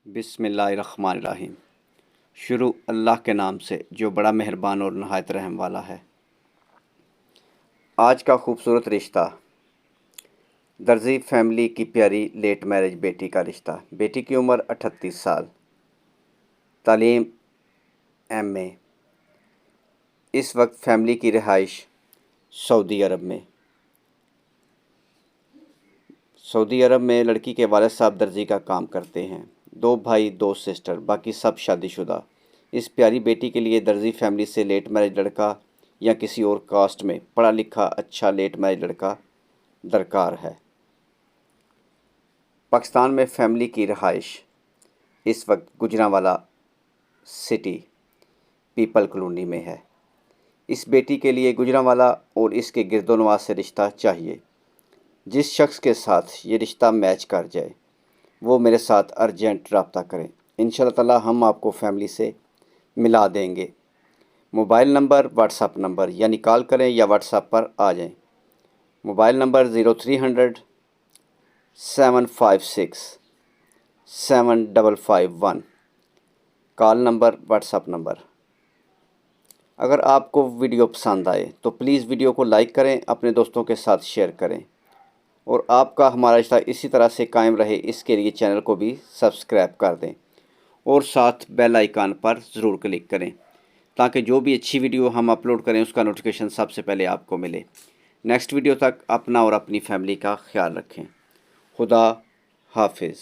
बिस्मिल्लाहिर्रहमानिर्रहीम। शुरू अल्लाह के नाम से जो बड़ा मेहरबान और नहायत रहम वाला है। आज का खूबसूरत रिश्ता, दर्जी फैमिली की प्यारी लेट मैरिज बेटी का रिश्ता। बेटी की उम्र 38 साल, तालीम MA। इस वक्त फैमिली की रिहाइश सऊदी अरब में। सऊदी अरब में लड़की के वालिद साहब दर्जी का काम करते हैं। 2 भाई 2 सिस्टर, बाकी सब शादीशुदा। इस प्यारी बेटी के लिए दर्जी फैमिली से लेट मैरिज लड़का या किसी और कास्ट में पढ़ा लिखा अच्छा लेट मैरिज लड़का दरकार है। पाकिस्तान में फैमिली की रिहाइश इस वक्त गुजरांवाला सिटी पीपल कॉलोनी में है। इस बेटी के लिए गुजरांवाला और इसके गिरदोनवाज से रिश्ता चाहिए। जिस शख्स के साथ ये रिश्ता मैच कर जाए वो मेरे साथ अर्जेंट रब्ता करें। इंशाअल्लाह ताला हम आपको फैमिली से मिला देंगे। मोबाइल नंबर, व्हाट्सअप नंबर, यानी कॉल करें या व्हाट्सअप पर आ जाएं। Mobile number 0300 756 7551। Call number, WhatsApp number. अगर आपको वीडियो पसंद आए तो प्लीज़ वीडियो को लाइक करें, अपने दोस्तों के साथ शेयर करें और आपका हमारा रिश्ता इसी तरह से कायम रहे इसके लिए चैनल को भी सब्सक्राइब कर दें और साथ बेल आइकन पर ज़रूर क्लिक करें ताकि जो भी अच्छी वीडियो हम अपलोड करें उसका नोटिफिकेशन सबसे पहले आपको मिले। नेक्स्ट वीडियो तक अपना और अपनी फैमिली का ख्याल रखें। खुदा हाफिज़।